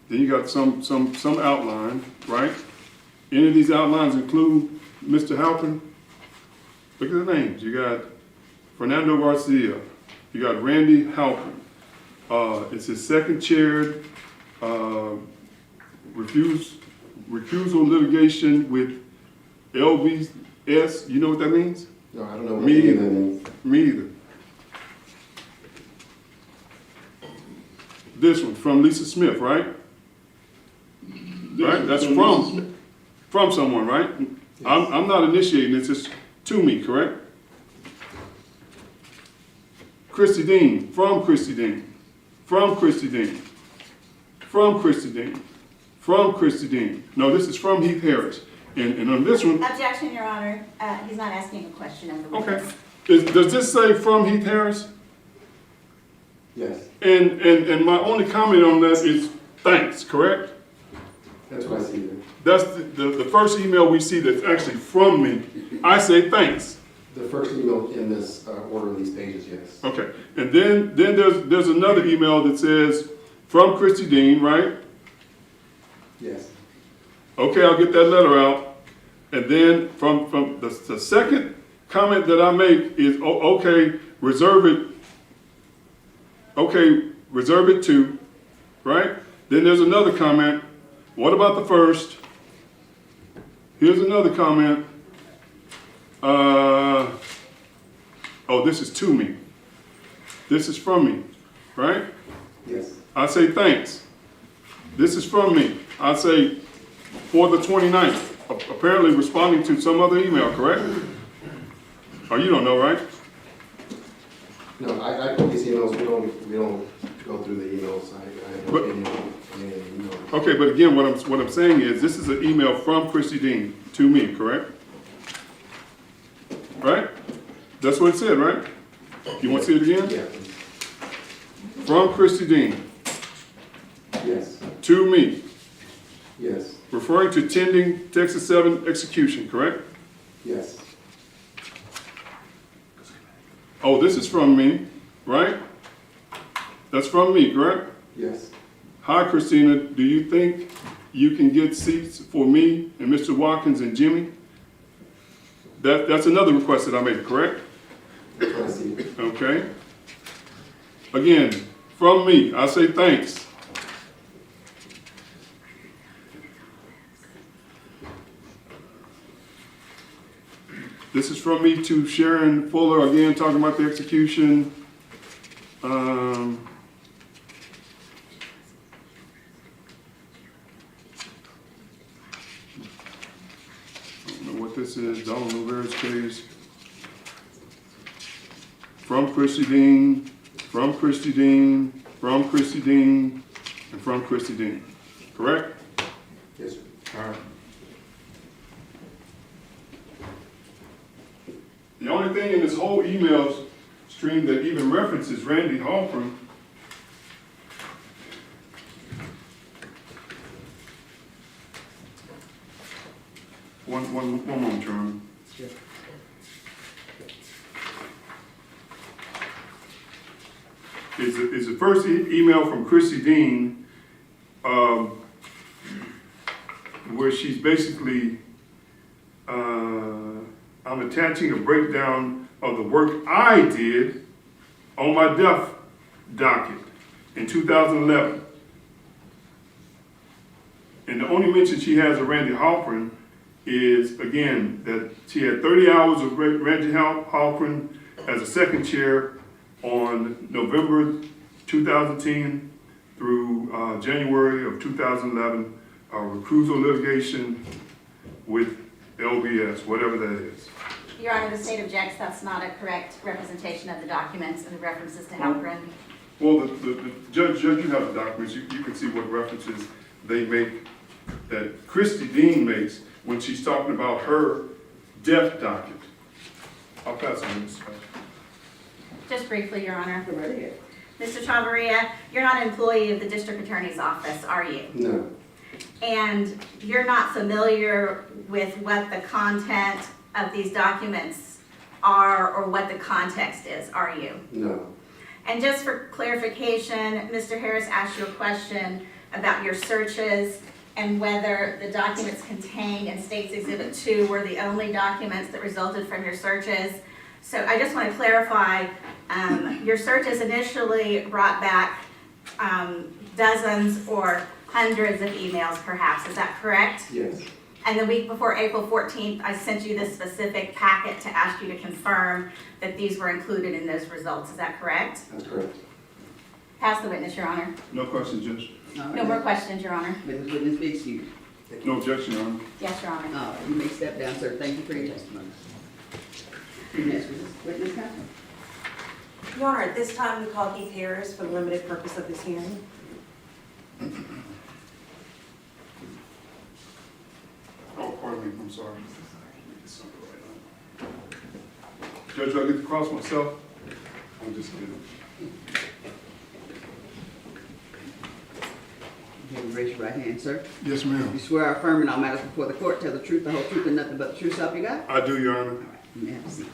Then you got some outline, right? Any of these outlines include Mr. Halpin? Look at the names. You got Fernando Garcia. You got Randy Halpin. It's his second chaired recusal litigation with LBS. You know what that means? No, I don't know what Me any of either. that means. Me either. This one from Lisa Smith, right? Right? That's from someone, right? Yes. I'm not initiating this. It's to me, correct? Christy Dean, from Christy Dean, from Christy Dean, from Christy Dean, from Christy Dean. No, this is from Heath Harris. And on this one, Objection, Your Honor. He's not asking a question of the okay. witness. Does this say from Heath Harris? Yes, And my only comment on that is thanks, correct? that's what I see there. That's the first email we see that's actually from me. I say thanks. The first email in this order of these pages, yes. Okay. And then there's another email that says from Christy Dean, right? Yes, Okay, I'll get that letter out. And then from the second comment that I make is, okay, reserve it. Okay, reserve it to, right? Then there's another comment. What about the first? Here's another comment. Oh, this is to me. This is from me, right? yes, I say thanks. This is from me. I say for the 29th, apparently responding to some other email, correct? Oh, you don't know, right? no, I put these emails, we don't go through the emails, I have no But- opinion on any of the emails. Okay, but again, what I'm saying is, this is an email from Christy Dean to me, correct? Right? That's what it said, right? You want to see it again? Yeah, please. From Christy Dean Yes, to me, yes, referring to pending Texas 7 execution, correct? yes, Oh, this is from me, right? That's from me, correct? yes, Hi, Christina. Do you think you can get seats for me and Mr. Watkins and Jimmy? That's another request that I made, correct? that's what I see. Okay. Again, from me, I say thanks. This is from me to Sharon Fuller, again, talking about the execution. I don't know what this is, Donald Rivera's case. From Christy Dean, from Christy Dean, from Christy Dean, and from Christy Dean. Correct? Yes, sir. All right. The only thing in this whole email stream that even references Randy Halpern one moment, Chairman. Yeah. Is the first email from Chrissy Dean, where she's basically, I'm attaching a breakdown of the work I did on my death docket in 2011. And the only mention she has of Randy Halpern is, again, that she had 30 hours of Randy Halpern as a second chair on November 2010 through January of 2011, recusal litigation with LBS, whatever that is. Your Honor, the state objects that's not a correct representation of the documents and the references to Halpern. Well, the judge, you have the documents, you can see what references they make, that Christy Dean makes when she's talking about her death docket. I'll pass on this. Just briefly, Your Honor. Mr. Chavarria, you're not an employee of the district attorney's office, are you? No, And you're not familiar with what the content of these documents are or what the context is, are you? no, And just for clarification, Mr. Harris asked you a question about your searches and whether the documents contained in State's Exhibit 2 were the only documents that resulted from your searches. So I just want to clarify, your searches initially brought back dozens or hundreds of emails perhaps, is that correct? Yes, And the week before April 14th, I sent you this specific packet to ask you to confirm that these were included in those results, is that correct? that's correct. Pass the witness, Your Honor. No questions, Judge. All right. No more questions, Your Honor. May the witness be excused. No objection, Your Honor. Yes, Your Honor. All right, you may step down, sir. Thank you for your testimony. Next witness, counsel. Your Honor, at this time, we call Keith Harris for the limited purpose of this hearing. Oh, pardon me, I'm sorry. Judge, do I get to cross myself? I'm just kidding. You can raise your right hand, sir. Yes, ma'am. You swear or affirm in all matters before the court, tell the truth, the whole truth, and nothing but the truth, so help you God? I do, Your Honor. All right, you may have a seat.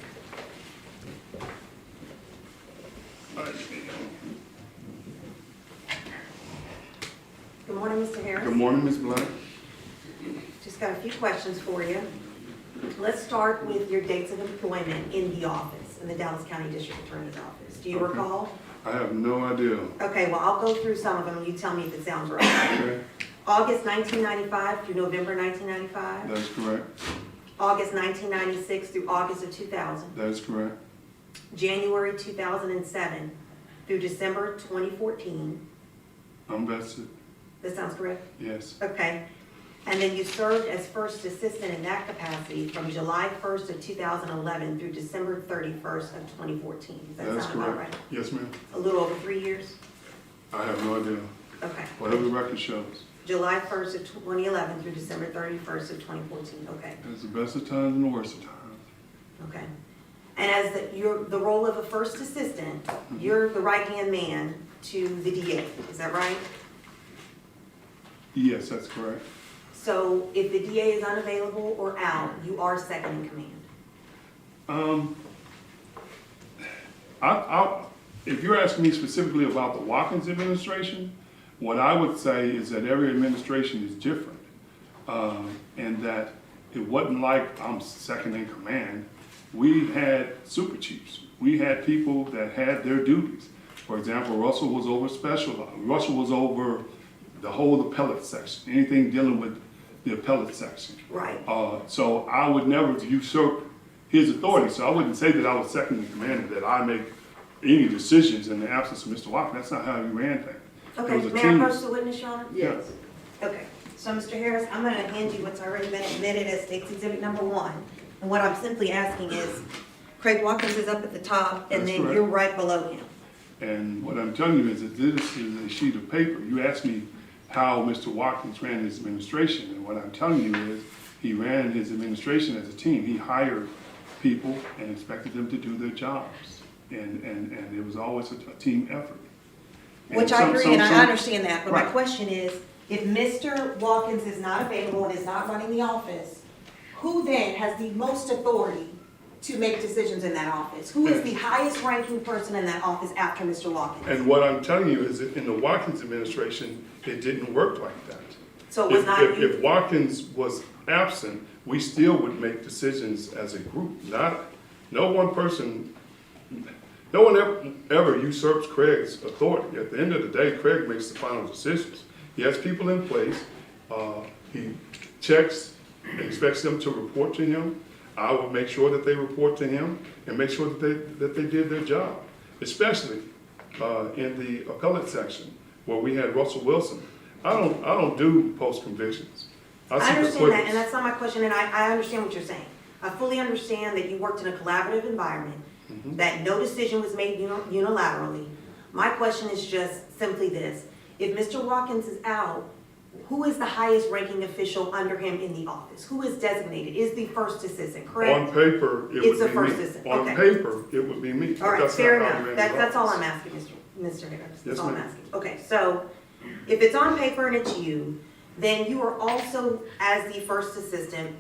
Good morning, Mr. Harris. Good morning, Ms. Blunt. Just got a few questions for you. Let's start with your dates of employment in the office, in the Dallas County District Attorney's office. Do you Okay. recall? I have no idea. Okay, well, I'll go through some of them, and you tell me if it sounds right. Okay, August 1995 through November 1995. that is correct. August 1996 through August of 2000. That is correct. January 2007 through December 2014. I'm vested. That sounds correct? Yes, Okay. And then you served as first assistant in that capacity from July 1st of 2011 through December 31st of 2014. Does that that is sound about correct. right? Yes, ma'am. A little over 3 years? I have no idea. Okay. Whatever the record shows. July 1st of 2011 through December 31st of 2014. Okay. It's the best of times and the worst of times. Okay. And as the role of a first assistant, you're the right-hand man to the DA. Is that right? Yes, that's correct. So if the DA is unavailable or out, you are second in command. If you're asking me specifically about the Watkins administration, what I would say is that every administration is different. And that it wasn't like I'm second in command. We had super chiefs. We had people that had their duties. For example, Russell was over Russell was over the whole appellate section, anything dealing with the appellate section. Right. So I would never usurp his authority. So I wouldn't say that I was second in command, that I make any decisions in the absence of Mr. Watkins. That's not how he ran things. Okay, It was a may I team. approach the witness, Your Honor? Yes. Okay, so Mr. Harris, I'm gonna hand you what's already been admitted as State's Exhibit number 1. And what I'm simply asking is, Craig Watkins is up at the top, and That's then correct. you're right below him. And what I'm telling you is that this is a sheet of paper. You asked me how Mr. Watkins ran his administration, and what I'm telling you is he ran his administration as a team. He hired people and expected them to do their jobs, and it was always a team effort. And Which I some- agree, some- and I some- understand that, but my Right. question is, if Mr. Watkins is not available and is not running the office, who then has the most authority to make decisions in that office? Who is the highest ranking person in that office after Mr. Watkins? And what I'm telling you is that in the Watkins administration, it didn't work like that. So it was not you? If Watkins was absent, we still would make decisions as a group, no one person, no one ever usurps Craig's authority. At the end of the day, Craig makes the final decisions. He has people in place, he checks and expects them to report to him. I will make sure that they report to him and make sure that they did their job, especially in the appellate section where we had Russell Wilson. I don't do post convictions. I seek understand that, acquittals. and that's not my question, and I understand what you're saying. I fully understand that you worked in a collaborative environment, that no decision was made unilaterally. My question is just simply this: if Mr. Watkins is out, who is the highest ranking official under him in the office? Who is designated? Is the first assistant, correct? On paper, it It's would a be first me. assistant, On okay. paper, it would be me. All right, That's fair not how enough. we ran the That's all office. I'm asking, Mr. Harris. Yes, That's all I'm ma'am. asking. Okay, so if it's on paper and it's you, then you are also, as the first assistant,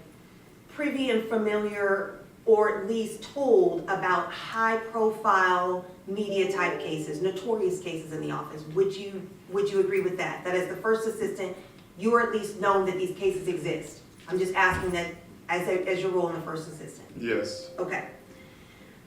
privy and familiar or at least told about high-profile media-type cases, notorious cases in the office. Would you agree with that? That as the first assistant, you are at least known that these cases exist? I'm just asking that as your role in the first assistant. Yes. Okay.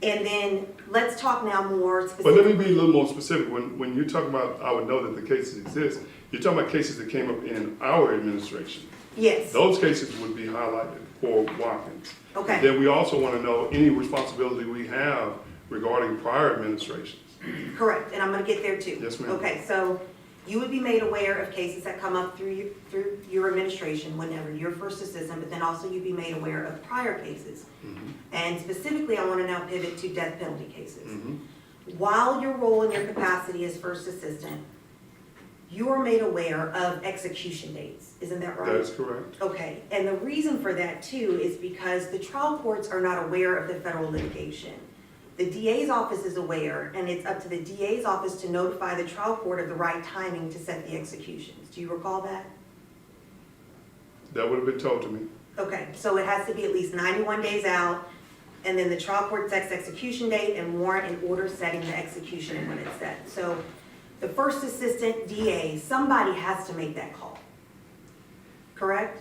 And then let's talk now more But let specifically. me be a little more specific. When you're talking about, I would know that the cases exist, you're talking about cases that came up in our administration. Yes, Those cases would be highlighted for Watkins. okay, Then we also want to know any responsibility we have regarding prior administrations. correct, and I'm gonna get there too. Yes, ma'am. Okay, so you would be made aware of cases that come up through your administration whenever you're first assistant, but then also you'd be made aware of prior cases. And specifically, I wanna now pivot to death penalty cases. While your role in your capacity as first assistant, you are made aware of execution dates, isn't that right? That is correct. Okay, and the reason for that too is because the trial courts are not aware of the federal litigation. The DA's office is aware, and it's up to the DA's office to notify the trial court of the right timing to set the executions. Do you recall that? That would have been told to me. Okay, so it has to be at least 91 days out, and then the trial court sets execution date and warrant and order setting the execution and when it's set. So the first assistant DA, somebody has to make that call, correct?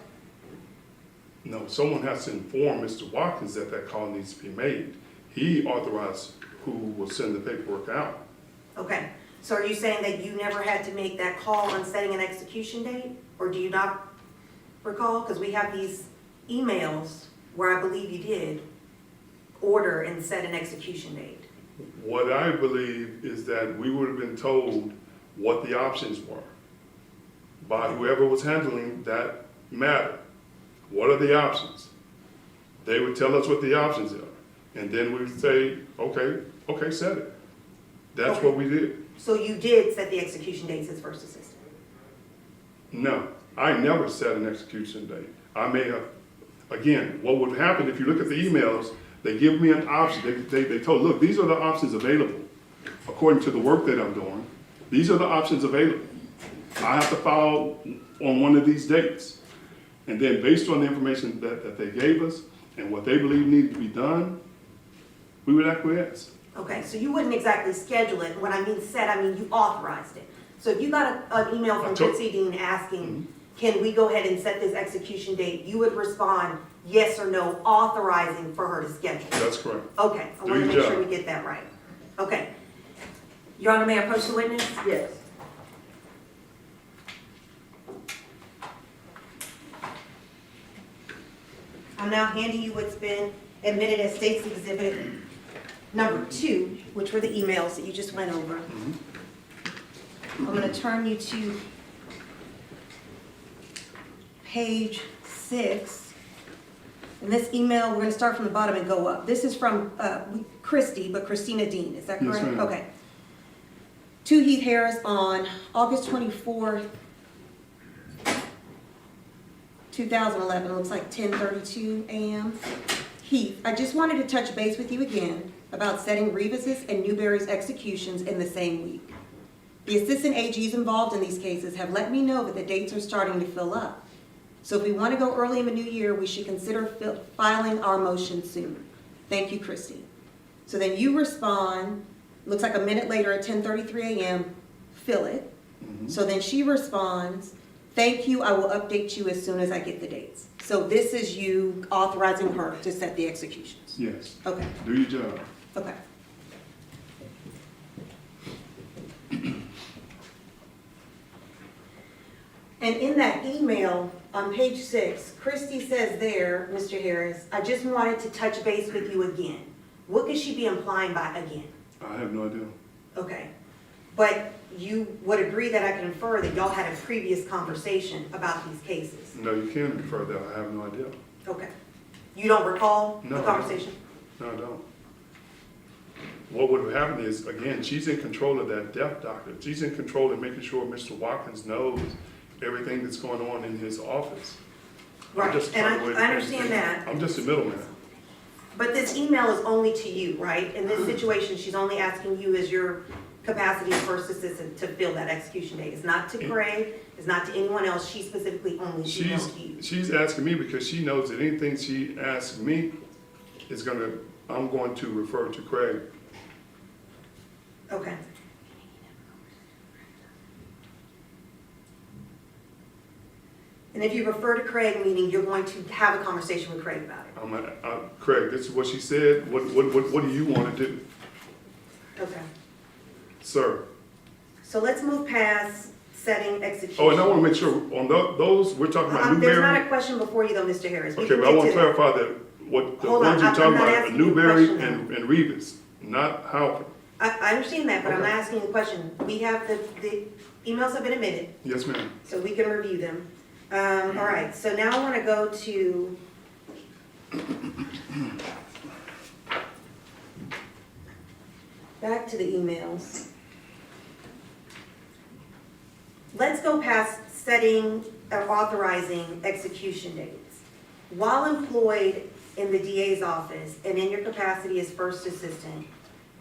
No, someone has to inform Mr. Watkins that that call needs to be made. He authorized who will send the paperwork out. Okay, so are you saying that you never had to make that call on setting an execution date? Or do you not recall? Because we have these emails where I believe you did order and set an execution date. What I believe is that we would have been told what the options were by whoever was handling that matter. What are the options? They would tell us what the options are. And then we would say, okay, set it. That's Okay. what we did. So you did set the execution dates as first assistant? No, I never set an execution date. I may have, again, what would happen if you look at the emails, they give me an option. They told, look, these are the options available. According to the work that I'm doing, these are the options available. I have to file on one of these dates. And then based on the information that they gave us and what they believe needed to be done, we would acquiesce. Okay, so you wouldn't exactly schedule it. When I mean set, I mean you authorized it. So if you got an email from I told- Trixie Dean asking, can we go ahead and set this execution date? You would respond yes or no, authorizing for her to schedule. That's correct. Okay, I Do want to your make sure job. we get that right. Okay. Your Honor, may I approach the witness? Yes. I'm now handing you what's been admitted as State's Exhibit number 2, which were the emails that you just went over. I'm going to turn you to page 6. In this email, we're going to start from the bottom and go up. This is from Christie, but Christina Dean, is that Yes, correct? ma'am. Okay. To Heath Harris on August 24th, 2011, looks like 10:32 a.m. Heath, I just wanted to touch base with you again about setting Revis's and Newberry's executions in the same week. The assistant AGs involved in these cases have let me know that the dates are starting to fill up. So if we want to go early in the new year, we should consider filing our motion soon. Thank you, Christy. So then you respond, looks like a minute later at 10:33 a.m., fill it. So then she responds, thank you, I will update you as soon as I get the dates. So this is you authorizing her to set the executions. Yes. Okay, Do your job. okay. And in that email on page 6, Christy says there, Mr. Harris, I just wanted to touch base with you again. What could she be implying by again? I have no idea. Okay, but you would agree that I can infer that y'all had a previous conversation about these cases? No, you can't infer that. I have no idea. Okay. You don't recall No, the I don't. conversation? No, I don't. What would have happened is, again, she's in control of that death docket. She's in control of making sure Mr. Watkins knows everything that's going on in his office. I'm Right, just and trying to wait- I understand that. I'm just a middleman. But this email is only to you, right? In this situation, she's only asking you as your capacity as first assistant to fill that execution date. It's not to Craig, it's not to anyone else, she specifically only emailed to you. She's asking me because she knows that anything she asks me I'm going to refer to Craig. Okay. And if you refer to Craig, meaning you're going to have a conversation with Craig about it? Craig, this is what she said, what do you want to do? Okay. Sir? So let's move past setting execution. Oh, and I want to make sure, on those, we're talking about There's not Newberry? a question before you though, Mr. Harris. We Okay, can but I get want to to that. clarify that, what, the Hold on, ones you're I'm talking not about, asking you a Newberry question and Revis, not Halpern. I understand that, but I'm Okay. not asking you a question. We have the emails have been admitted, Yes, ma'am. so we can review them. All right, so now I want to go to back to the emails. Let's go past setting or authorizing execution dates. While employed in the DA's office and in your capacity as first assistant,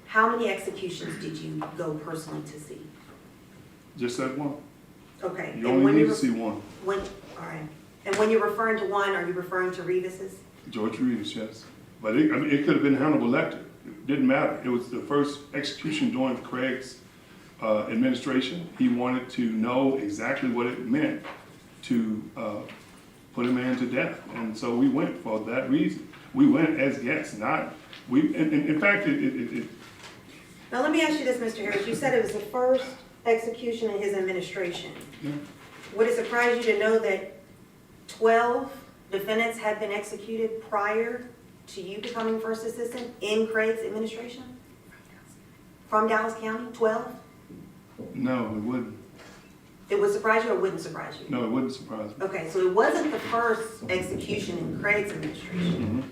how many executions did you go personally to see? Just that one. Okay. You and only when need you to re- see one. When, all right. And when you're referring to one, are you referring to Revis's? George Revis, yes. But it could have been Hannibal Lecter. It didn't matter. It was the first execution during Craig's administration. He wanted to know exactly what it meant to put a man to death. And so we went for that reason. We went as guests, in fact, Now, let me ask you this, Mr. Harris. You said it was the first execution in his administration. yeah. Would it surprise you to know that 12 defendants had been executed prior to you becoming first assistant in Craig's administration? From Dallas County, 12? No, it wouldn't. It would surprise you or wouldn't surprise you? No, it wouldn't surprise me. Okay, so it wasn't the first execution in Craig's administration.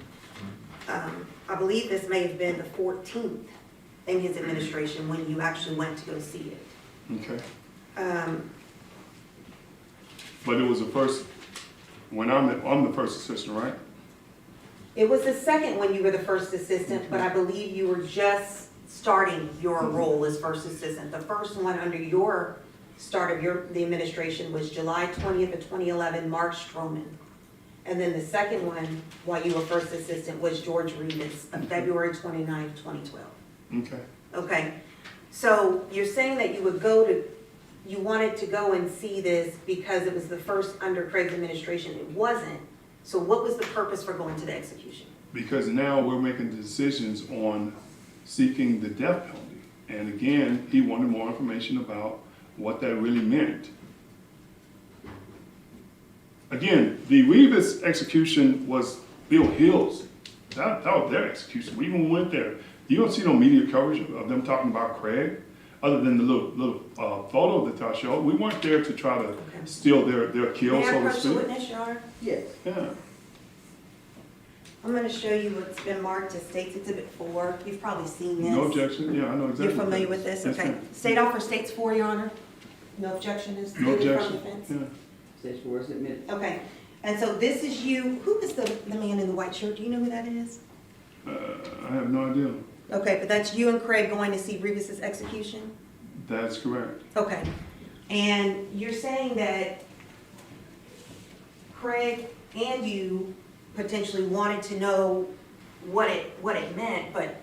Mhm. I believe this may have been the 14th in his administration when you actually went to go see it. Okay. Um, But it was the first, when I'm the first assistant, right? It was the second when you were the first assistant, but I believe you were just starting your role as first assistant. The first one under your start of the administration was July 20th of 2011, Mark Stroman. And then the second one, while you were first assistant, was George Revis of February 29th, 2012. Okay. Okay, so you're saying that you wanted to go and see this because it was the first under Craig's administration. It wasn't. So what was the purpose for going to the execution? Because now we're making decisions on seeking the death penalty. And again, he wanted more information about what that really meant. Again, the Revis execution was Bill Hill's. That was their execution. We even went there. You don't see no media coverage of them talking about Craig, other than the little photo that I showed. We weren't there to try to steal their kill, May I so to approach the speak. witness, Your Honor? Yes. Yeah. I'm gonna show you what's been marked as State's Exhibit 4. You've probably seen this. No objection. Yeah, I know exactly. You're what familiar that with is. this? Yes, Okay. ma'am. State offer States 4, Your Honor? No objection is No stated from objection. defense? Yeah. Stage 4 is admitted. Okay, and so this is you, who is the man in the white shirt? Do you know who that is? I have no idea. Okay, but that's you and Craig going to see Revis's execution? That's correct. Okay, and you're saying that Craig and you potentially wanted to know what it meant, but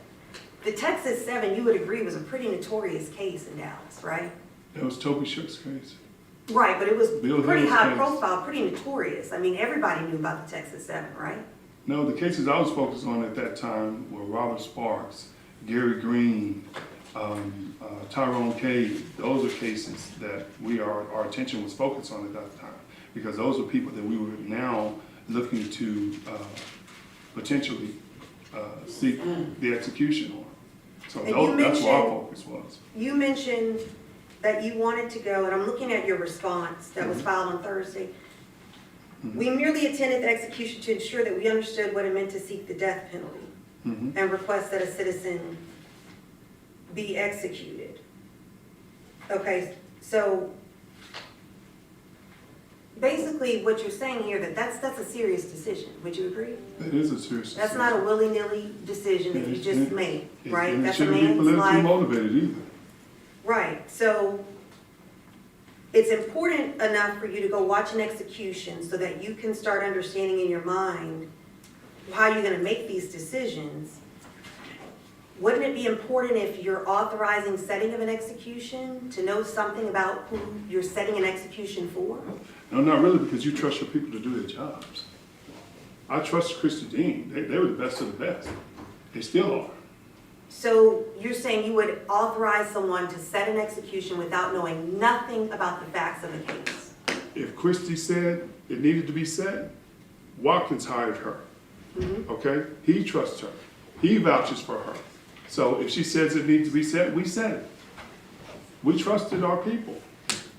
the Texas 7, you would agree, was a pretty notorious case in Dallas, right? That was Toby Shook's case. Right, but it was Bill pretty Hill's high case. profile, pretty notorious. I mean, everybody knew about the Texas 7, right? No, the cases I was focused on at that time were Robert Sparks, Gary Green, Tyrone Cade. Those are cases that our attention was focused on at that time, because those are people that we were now looking to potentially seek the execution on. So And you that's where our mentioned- focus was. You mentioned that you wanted to go, and I'm looking at your response that was filed on Thursday. We merely attended the execution to ensure that we understood what it meant to seek the death penalty Mhm. and request that a citizen be executed. Okay, so basically what you're saying here, that's a serious decision. Would you agree? That is a serious That's decision. not a willy-nilly decision that you Yeah, just yeah. made, And right? it That's a shouldn't be man's politically life. motivated either. Right, so it's important enough for you to go watch an execution so that you can start understanding in your mind how you're gonna make these decisions, wouldn't it be important if you're authorizing setting of an execution to know something about who you're setting an execution for? No, not really, because you trust your people to do their jobs. I trust Christy Dean. They were the best of the best. They still are. So you're saying you would authorize someone to set an execution without knowing nothing about the facts of the case? If Christy said it needed to be set, Watkins hired her. Okay? He trusts her. He vouches for her. So if she says it needs to be set, we set it. We trusted our people.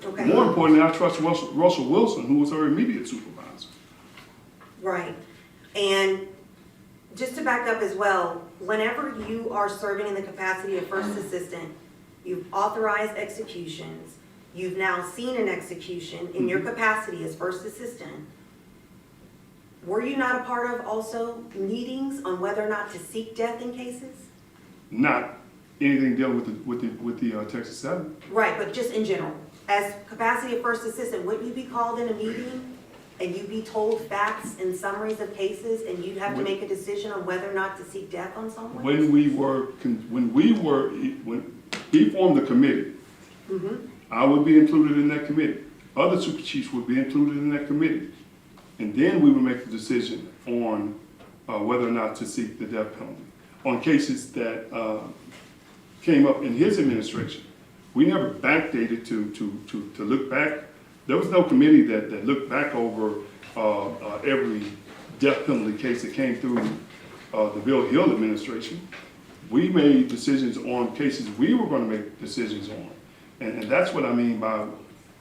Okay. More importantly, I trust Russell Wilson, who was her immediate supervisor. Right. And just to back up as well, whenever you are serving in the capacity of first assistant, you've authorized executions, you've now seen an execution in your capacity as first assistant. Were you not a part of also meetings on whether or not to seek death in cases? Not anything dealing with the Texas 7. Right, but just in general, as capacity of first assistant, wouldn't you be called in a meeting and you'd be told facts and summaries of cases and you'd have to make a decision on whether or not to seek death on someone? When he formed the committee, I would be included in that committee. Other super chiefs would be included in that committee. And then we would make the decision on whether or not to seek the death penalty. On cases that came up in his administration, we never backdated to look back. There was no committee that looked back over every death penalty case that came through the Bill Hill administration. We made decisions on cases we were going to make decisions on. And that's what I mean by,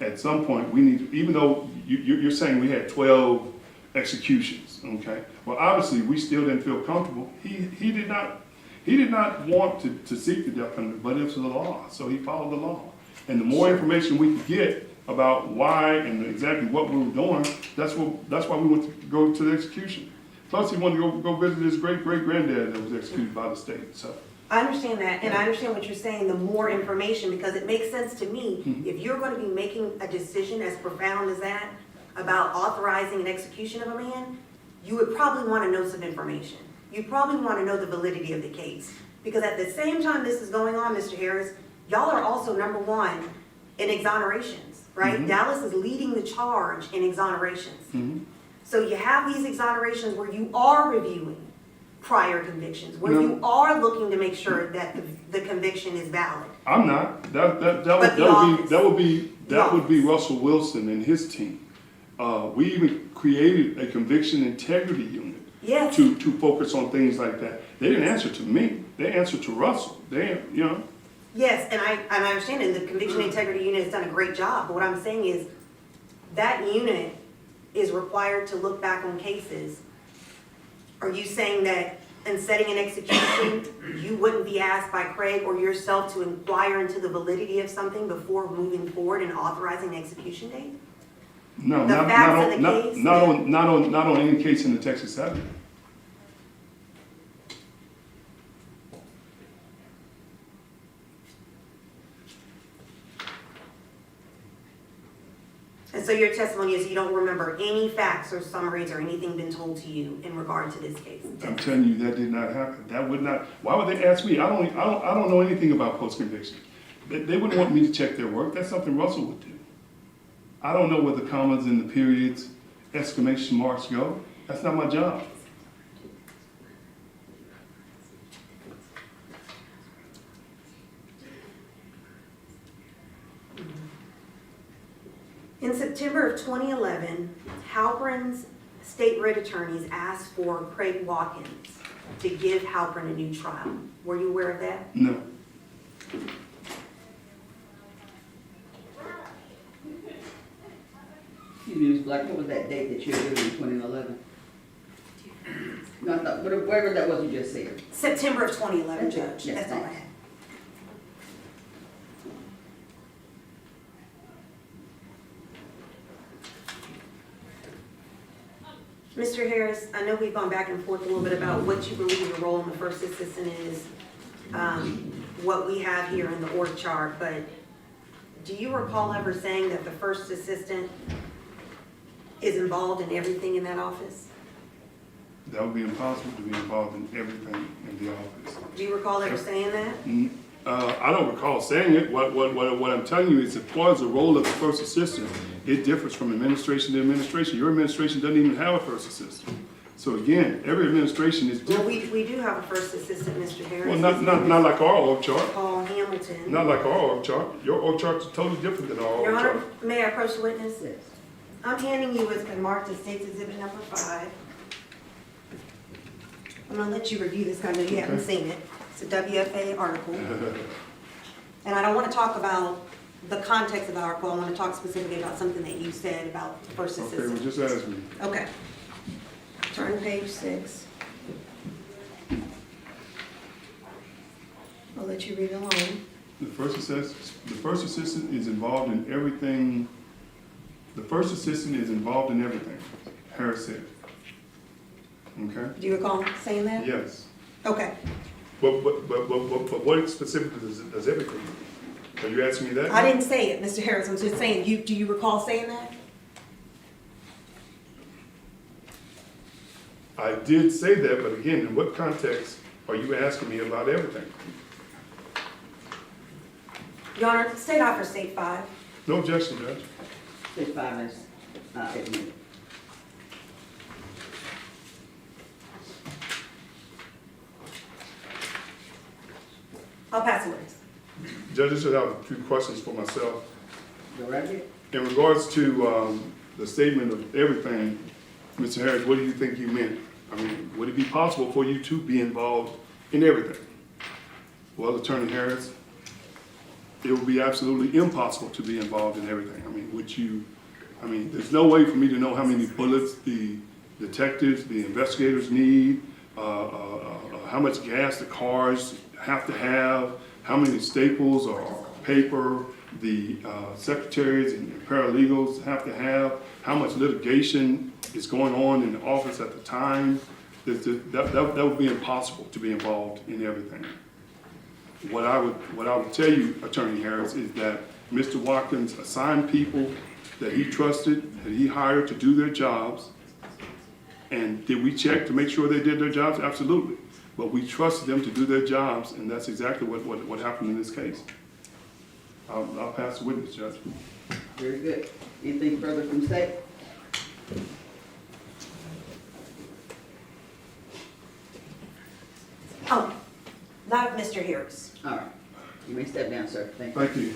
at some point, we need, even though you're saying we had 12 executions, okay? Well, obviously, we still didn't feel comfortable. He did not want to seek the death penalty, but it was the law, so he followed the law. And the more information we could get about why and exactly what we were doing, that's why we went to go to the execution. Plus, he wanted to go visit his great-great-granddad that was executed by the state, so. I understand that, and I understand what you're saying, the more information, because it makes sense to me. If you're going to be making a decision as profound as that about authorizing an execution of a man, you would probably want to know some information. You probably want to know the validity of the case. Because at the same time this is going on, Mr. Harris, y'all are also #1 in exonerations, right? Dallas is leading the charge in exonerations. So you have these exonerations where you are reviewing prior convictions, where you are looking to make sure that the conviction is valid. I'm not. That would be Russell Wilson and his team. We even created a conviction integrity unit Yes. to focus on things like that. They didn't answer to me. They answered to Russell. Yes, and I understand, and the conviction integrity unit has done a great job, but what I'm saying is, that unit is required to look back on cases. Are you saying that in setting an execution, you wouldn't be asked by Craig or yourself to inquire into the validity of something before moving forward and authorizing the execution date? No, The facts of the case? not on any case in the Texas 7. And so your testimony is you don't remember any facts or summaries or anything been told to you in regard to this case? I'm telling you, that did not happen. That would not. Why would they ask me? I don't know anything about post conviction. They wouldn't want me to check their work. That's something Russell would do. I don't know where the commas and the periods, exclamation marks go. That's not my job. In September of 2011, Halpern's state writ attorneys asked for Craig Watkins to give Halpern a new trial. Were you aware of that? No. Excuse me, Ms. Black, what was that date that you were given in 2011? No, I thought, whatever that was you just said. September of 2011, Okay, Judge. yes, That's all I thanks. had. Mr. Harris, I know we've gone back and forth a little bit about what you believe your role in the first assistant is, what we have here in the org chart, but do you recall ever saying that the first assistant is involved in everything in that office? that would be impossible to be involved in everything in the office. Do you recall ever saying that? I don't recall saying it. What I'm telling you is as far as the role of the first assistant, it differs from administration to administration. Your administration doesn't even have a first assistant. So again, every administration is Well, different. we do have a first assistant, Mr. Harris. Well, not like our org chart. Paul Hamilton. Not like our org chart. Your org chart is totally different than our Your org Honor, chart. may I approach the witness? Yes. I'm handing you what's been marked as State's Exhibit number 5. I'm gonna let you review this, 'cause I know you haven't seen it. It's a WFA article. And I don't wanna talk about the context of the article, I wanna talk specifically about something that you said about the first Okay, well, assistant. just ask me. Okay. Turn to page 6. I'll let you read along. The first assistant is involved in everything. The first assistant is involved in everything, Harris said. Okay? Do you recall saying that? Yes. Okay. But what specifically does everything? Are you asking me that? I didn't say it, Mr. Harris, I'm just saying, do you recall saying that? I did say that, but again, in what context are you asking me about everything? Your Honor, state offer state 5. No objection, Judge. State 5 is, admitted. I'll pass the witness. Judge, I just have a few questions for myself. Go right ahead. In regards to the statement of everything, Mr. Harris, what do you think you meant? I mean, would it be possible for you to be involved in everything? Well, Attorney Harris, it would be absolutely impossible to be involved in everything. I mean, there's no way for me to know how many bullets the detectives, the investigators need, how much gas the cars have to have, how many staples or paper the secretaries and paralegals have to have, how much litigation is going on in the office at the time. That would be impossible to be involved in everything. What I would tell you, Attorney Harris, is that Mr. Watkins assigned people that he trusted, that he hired to do their jobs. And did we check to make sure they did their jobs? Absolutely. But we trusted them to do their jobs, and that's exactly what happened in this case. I'll pass the witness, Judge. Very good. Anything further from state? Oh, not of Mr. Harris. All right. You may step down, sir. Thank you. Thank you.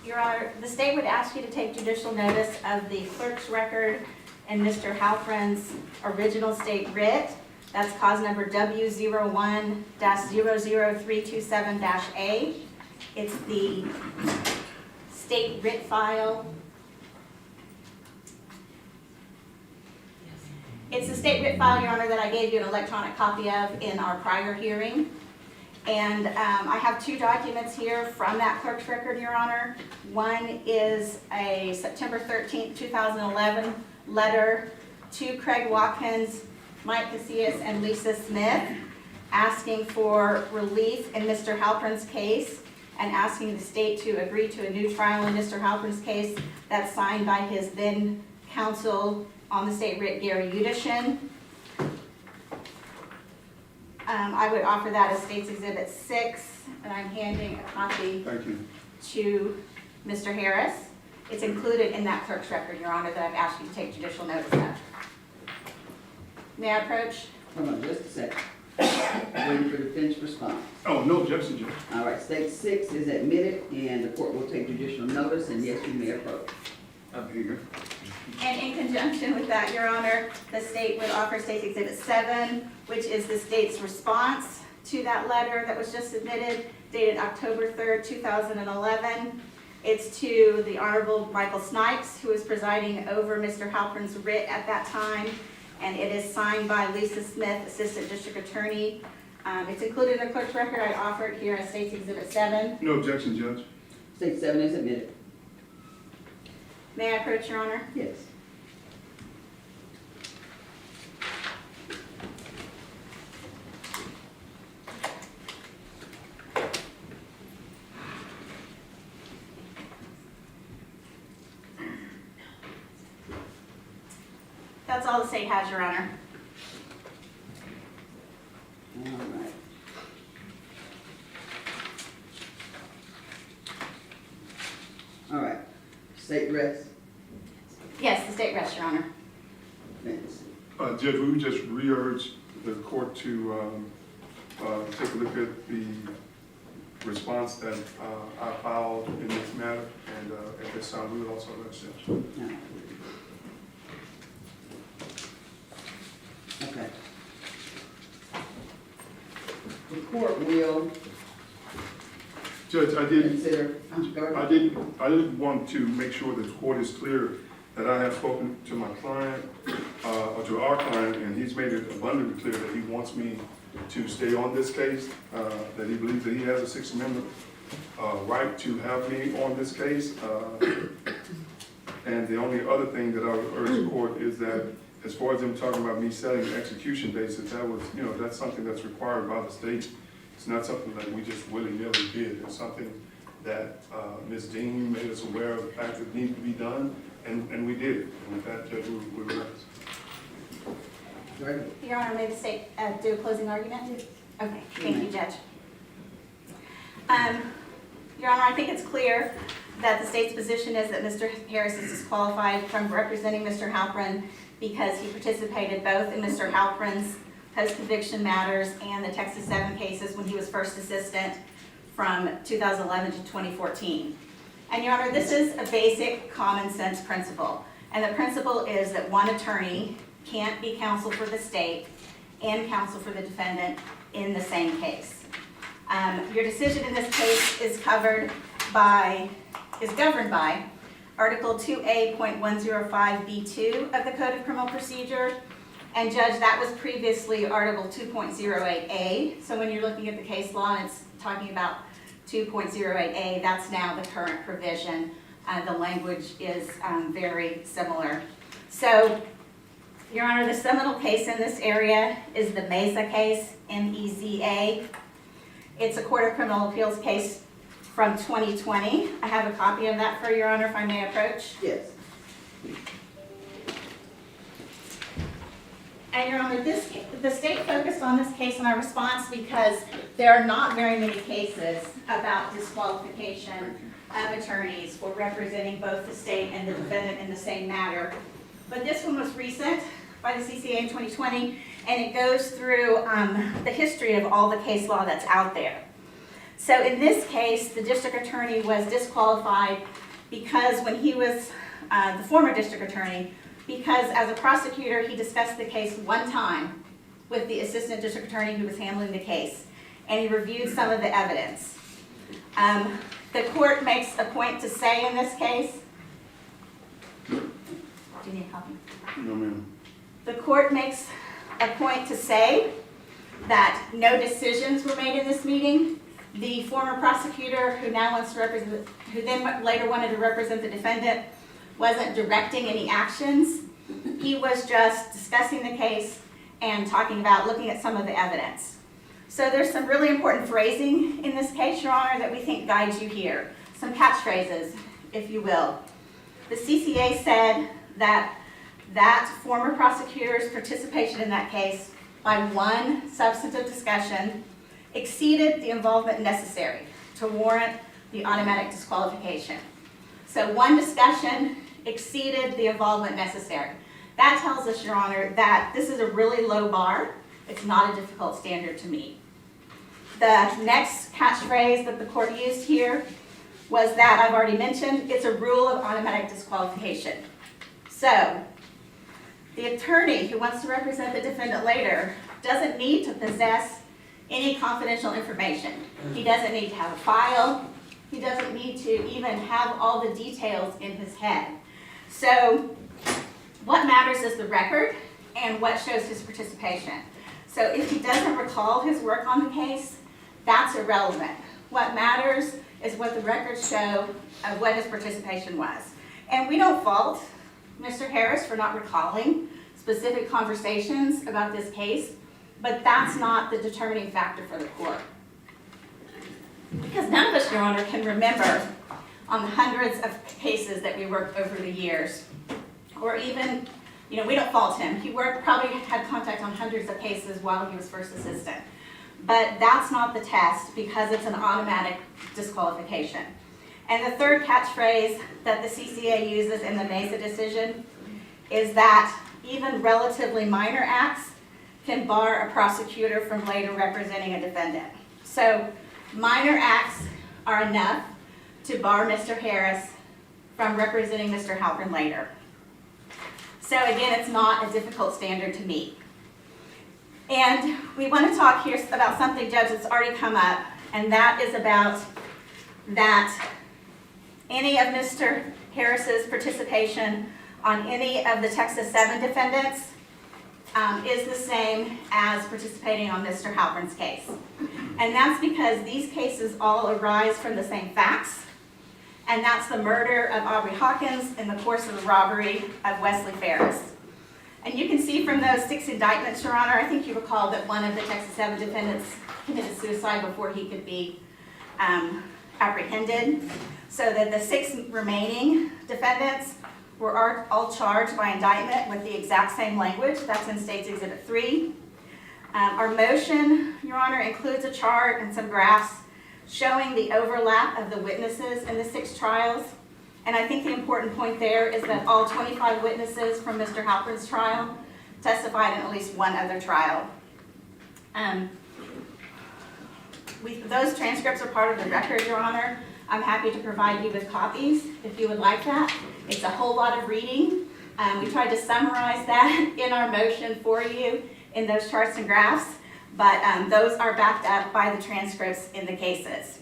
Your Honor, the state would ask you to take judicial notice of the clerk's record and Mr. Halperin's original state writ. That's cause number W01-00327-A. It's the state writ file. It's the state writ file, Your Honor, that I gave you an electronic copy of in our prior hearing. And I have 2 documents here from that clerk's record, Your Honor. One is a September 13th, 2011 letter to Craig Watkins, Mike Casillas, and Lisa Smith, asking for relief in Mr. Halperin's case and asking the state to agree to a new trial in Mr. Halperin's case. That's signed by his then counsel on the state writ, Gary Udishin. I would offer that as State's Exhibit 6, and I'm handing a copy Thank you. to Mr. Harris. It's included in that clerk's record, Your Honor, that I've asked you to take judicial notice of. May I approach? Hold on just a second. Waiting for the finished response. Oh, no objection, Judge. All right, state 6 is admitted, and the court will take judicial notice, and yes, you may approach. I'm here. And in conjunction with that, Your Honor, the state would offer State's Exhibit 7, which is the state's response to that letter that was just submitted, dated October 3rd, 2011. It's to the Honorable Michael Snipes, who was presiding over Mr. Halperin's writ at that time, and it is signed by Lisa Smith, Assistant District Attorney. It's included in the clerk's record. I offer it here as State's Exhibit 7. No objection, Judge. State 7 is admitted. May I approach, Your Honor? Yes. That's all the state has, Your Honor. All right. All right, state rest, Yes, the state rests, Your Honor. minutes. Judge, we would just re-urge the court to take a look at the response that I filed in this matter, and at this time, we would also rest it. No. Okay. The court will Judge, I did consider, go ahead. I did want to make sure that the court is clear that I have spoken to my client, or to our client, and he's made it abundantly clear that he wants me to stay on this case, that he believes that he has a Sixth Amendment right to have me on this case. And the only other thing that I would urge the court is that, as far as them talking about me setting execution dates, that was, that's something that's required by the state. It's not something that we just willy-nilly did. It's something that Ms. Dean made us aware of the fact that it needed to be done, and we did it. And with that, Judge, we relax. Go ahead. Your Honor, may the state do a closing argument? Okay, thank you, Judge. Your Honor, I think it's clear that the state's position is that Mr. Harris is disqualified from representing Mr. Halpern because he participated both in Mr. Halpern's post-conviction matters and the Texas 7 cases when he was first assistant from 2011 to 2014. And Your Honor, this is a basic common sense principle. And the principle is that one attorney can't be counsel for the state and counsel for the defendant in the same case. Your decision in this case is governed by Article 2A.105B2 of the Code of Criminal Procedure. And Judge, that was previously Article 2.08A. So when you're looking at the case law and it's talking about 2.08A, that's now the current provision. The language is very similar. So, Your Honor, the seminal case in this area is the Meza case, M-E-Z-A. It's a Court of Criminal Appeals case from 2020. I have a copy of that for Your Honor, if I may approach. Yes. And Your Honor, the state focused on this case in our response because there are not very many cases about disqualification of attorneys for representing both the state and the defendant in the same matter. But this one was recent by the CCA in 2020, and it goes through the history of all the case law that's out there. So in this case, the district attorney was disqualified because when he was the former district attorney, because as a prosecutor, he discussed the case one time with the assistant district attorney who was handling the case, and he reviewed some of the evidence. The court makes a point to say in this case, do you need a copy? No, ma'am. The court makes a point to say that no decisions were made in this meeting. The former prosecutor who now wants to represent, who then later wanted to represent the defendant, wasn't directing any actions. He was just discussing the case and talking about looking at some of the evidence. So there's some really important phrasing in this case, Your Honor, that we think guides you here. Some catchphrases, if you will. The CCA said that former prosecutor's participation in that case by one substantive discussion exceeded the involvement necessary to warrant the automatic disqualification. So one discussion exceeded the involvement necessary. That tells us, Your Honor, that this is a really low bar. It's not a difficult standard to meet. The next catchphrase that the court used here was that I've already mentioned, it's a rule of automatic disqualification. So, the attorney who wants to represent the defendant later doesn't need to possess any confidential information. He doesn't need to have a file. He doesn't need to even have all the details in his head. So, what matters is the record and what shows his participation. So if he doesn't recall his work on the case, that's irrelevant. What matters is what the records show of what his participation was. And we don't fault Mr. Harris for not recalling specific conversations about this case, but that's not the determining factor for the court. Because none of us, Your Honor, can remember on the hundreds of cases that we worked over the years, or even you know, we don't fault him. He probably had contact on hundreds of cases while he was first assistant. But that's not the test because it's an automatic disqualification. And the third catchphrase that the CCA uses in the Mesa decision is that even relatively minor acts can bar a prosecutor from later representing a defendant. So minor acts are enough to bar Mr. Harris from representing Mr. Halpern later. So again, it's not a difficult standard to meet. And we want to talk here about something, Judge, that's already come up, and that is about that any of Mr. Harris's participation on any of the Texas 7 defendants is the same as participating on Mr. Halpern's case. And that's because these cases all arise from the same facts, and that's the murder of Aubrey Hawkins in the course of the robbery of Wesley Ferris. And you can see from those 6 indictments, Your Honor, I think you recall that one of the Texas 7 defendants committed suicide before he could be apprehended. So that the 6 remaining defendants were all charged by indictment with the exact same language. That's in State's Exhibit 3. Our motion, Your Honor, includes a chart and some graphs showing the overlap of the witnesses in the 6 trials. And I think the important point there is that all 25 witnesses from Mr. Halpern's trial testified in at least one other trial. Those transcripts are part of the record, Your Honor. I'm happy to provide you with copies if you would like that. It's a whole lot of reading. We tried to summarize that in our motion for you in those charts and graphs, but those are backed up by the transcripts in the cases.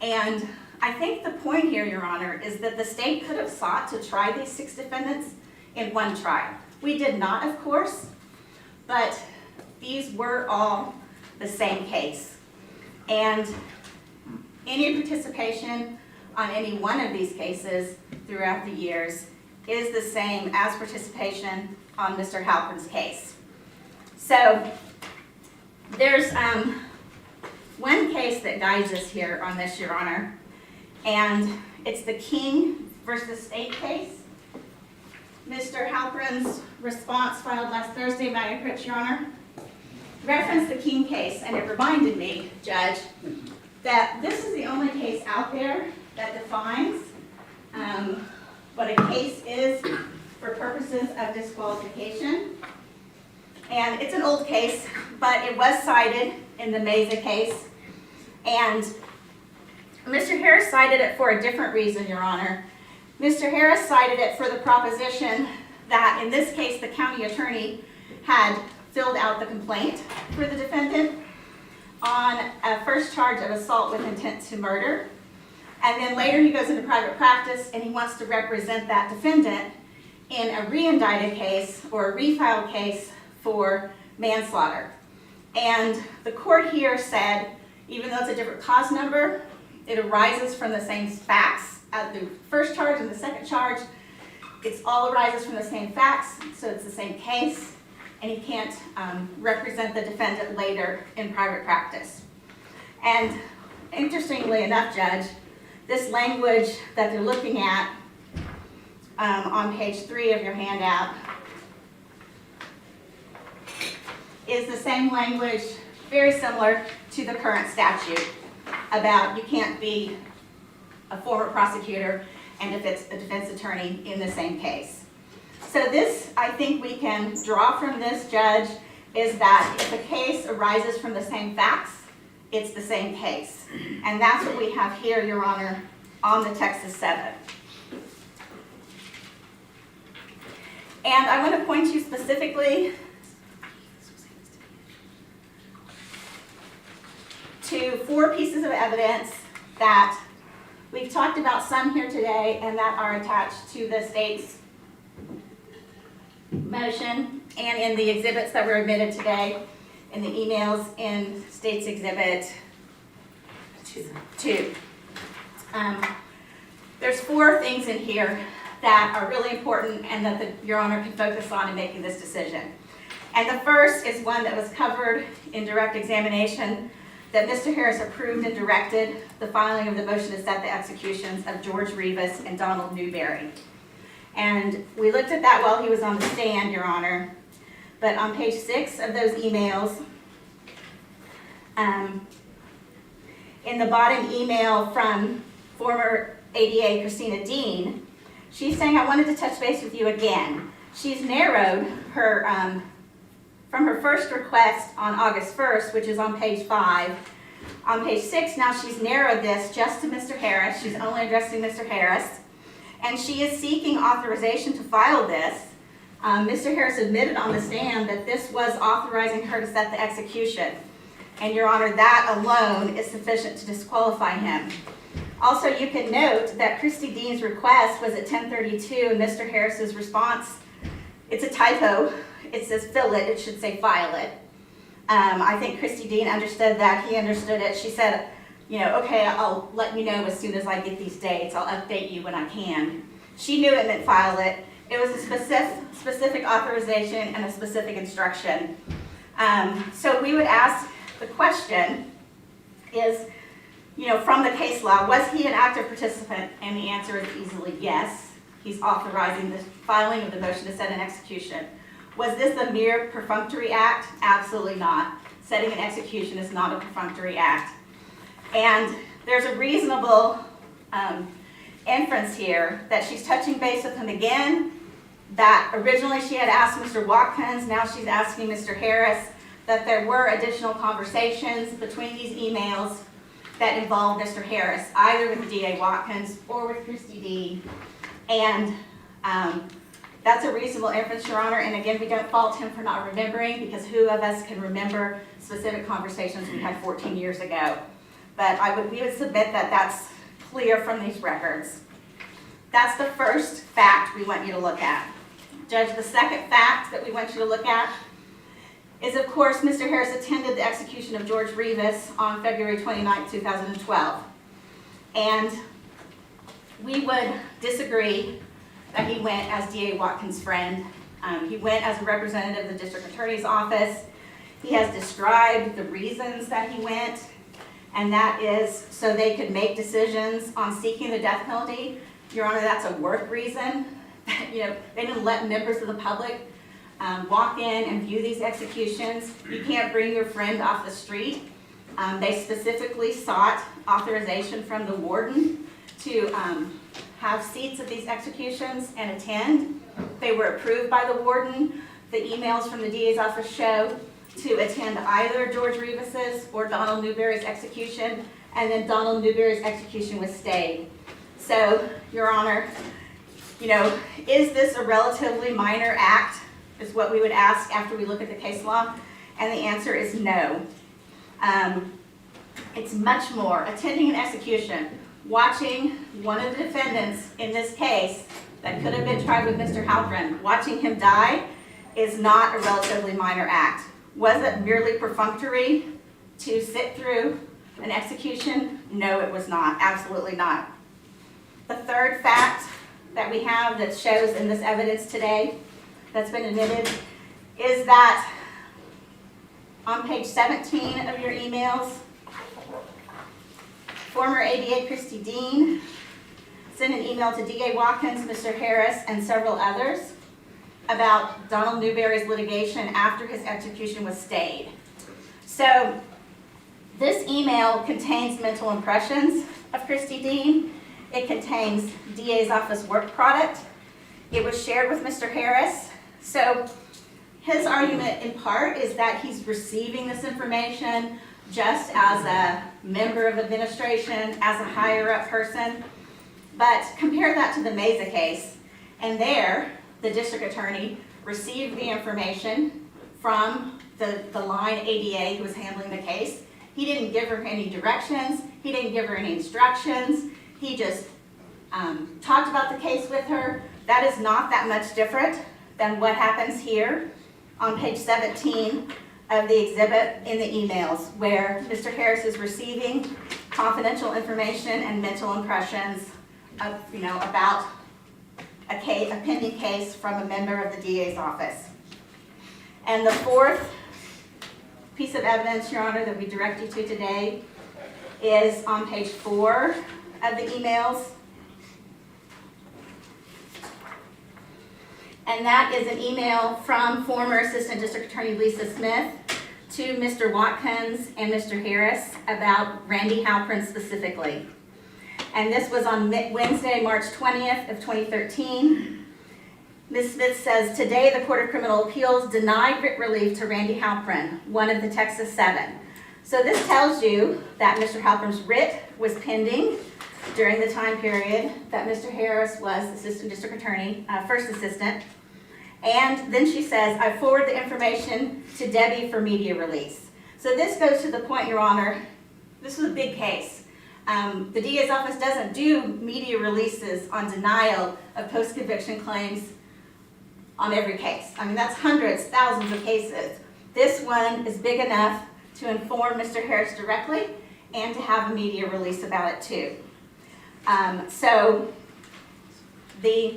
And I think the point here, Your Honor, is that the state could have sought to try these 6 defendants in one trial. We did not, of course, but these were all the same case. And any participation on any one of these cases throughout the years is the same as participation on Mr. Halpern's case. So there's one case that guides us here on this, Your Honor, and it's the King versus State case. Mr. Halpern's response filed last Thursday, may I approach, Your Honor? Referenced the King case, and it reminded me, Judge, that this is the only case out there that defines what a case is for purposes of disqualification. And it's an old case, but it was cited in the Mesa case. And Mr. Harris cited it for a different reason, Your Honor. Mr. Harris cited it for the proposition that in this case, the county attorney had filled out the complaint for the defendant on a first charge of assault with intent to murder. And then later he goes into private practice and he wants to represent that defendant in a re-indicted case or a refiled case for manslaughter. And the court here said, even though it's a different cause number, it arises from the same facts as the first charge and the second charge. It all arises from the same facts, so it's the same case, and he can't represent the defendant later in private practice. And interestingly enough, Judge, this language that they're looking at on page 3 of your handout is the same language, very similar to the current statute about you can't be a former prosecutor and if it's a defense attorney in the same case. So this, I think we can draw from this, Judge, is that if a case arises from the same facts, it's the same case. And that's what we have here, Your Honor, on the Texas 7. And I want to point you specifically to 4 pieces of evidence that we've talked about some here today and that are attached to the state's motion and in the exhibits that were admitted today in the emails in State's Exhibit 2. There's 4 things in here that are really important and that Your Honor can focus on in making this decision. And the first is one that was covered in direct examination, that Mr. Harris approved and directed the filing of the motion to set the executions of George Rivas and Donald Newberry. And we looked at that while he was on the stand, Your Honor. But on page 6 of those emails, in the bottom email from former ADA Christina Dean, she's saying, I wanted to touch base with you again. She's narrowed her, from her first request on August 1st, which is on page 5. On page 6, now she's narrowed this just to Mr. Harris. She's only addressing Mr. Harris. And she is seeking authorization to file this. Mr. Harris admitted on the stand that this was authorizing her to set the execution. And Your Honor, that alone is sufficient to disqualify him. Also, you can note that Christy Dean's request was at 10:32 and Mr. Harris's response, it's a typo. It says fill it, it should say file it. I think Christy Dean understood that, he understood it. She said, you know, okay, I'll let you know as soon as I get these dates. I'll update you when I can. She knew it meant file it. It was a specific authorization and a specific instruction. So we would ask, the question is, you know, from the case law, was he an active participant? And the answer is easily yes. He's authorizing the filing of the motion to set an execution. Was this a mere perfunctory act? Absolutely not. Setting an execution is not a perfunctory act. And there's a reasonable inference here that she's touching base with him again, that originally she had asked Mr. Watkins, now she's asking Mr. Harris, that there were additional conversations between these emails that involved Mr. Harris, either with DA Watkins or with Christy Dean. And that's a reasonable inference, Your Honor. And again, we don't fault him for not remembering, because who of us can remember specific conversations we had 14 years ago? But we would submit that that's clear from these records. That's the first fact we want you to look at. Judge, the second fact that we want you to look at is, of course, Mr. Harris attended the execution of George Rivas on February 29, 2012. And we would disagree that he went as DA Watkins' friend. He went as a representative of the district attorney's office. He has described the reasons that he went, and that is so they could make decisions on seeking the death penalty. Your Honor, that's a work reason. You know, they didn't let members of the public walk in and view these executions. You can't bring your friend off the street. They specifically sought authorization from the warden to have seats at these executions and attend. They were approved by the warden. The emails from the DA's office show to attend either George Rivas's or Donald Newberry's execution, and then Donald Newberry's execution was stayed. So, Your Honor, you know, is this a relatively minor act, is what we would ask after we look at the case law, and the answer is no. It's much more. Attending an execution, watching one of the defendants in this case that could have been tried with Mr. Halpern, watching him die is not a relatively minor act. Was it merely perfunctory to sit through an execution? No, it was not. Absolutely not. The third fact that we have that shows in this evidence today that's been admitted is that on page 17 of your emails, former ADA Christy Dean sent an email to DA Watkins, Mr. Harris, and several others about Donald Newberry's litigation after his execution was stayed. So this email contains mental impressions of Christy Dean. It contains DA's office work product. It was shared with Mr. Harris. So his argument in part is that he's receiving this information just as a member of administration, as a higher up person. But compare that to the Meza case, and there, the district attorney received the information from the line ADA who was handling the case. He didn't give her any directions. He didn't give her any instructions. He just talked about the case with her. That is not that much different than what happens here on page 17 of the exhibit in the emails, where Mr. Harris is receiving confidential information and mental impressions of, you know, about a pending case from a member of the DA's office. And the fourth piece of evidence, Your Honor, that we direct you to today is on page 4 of the emails. And that is an email from former Assistant District Attorney Lisa Smith to Mr. Watkins and Mr. Harris about Randy Halpern specifically. And this was on Wednesday, March 20th of 2013. Ms. Smith says, today the Court of Criminal Appeals denied writ relief to Randy Halpern, one of the Texas 7. So this tells you that Mr. Halpern's writ was pending during the time period that Mr. Harris was Assistant District Attorney, First Assistant. And then she says, I forward the information to Debbie for media release. So this goes to the point, Your Honor, this was a big case. The DA's office doesn't do media releases on denial of post-conviction claims on every case. I mean, that's hundreds, thousands of cases. This one is big enough to inform Mr. Harris directly and to have a media release about it too. So the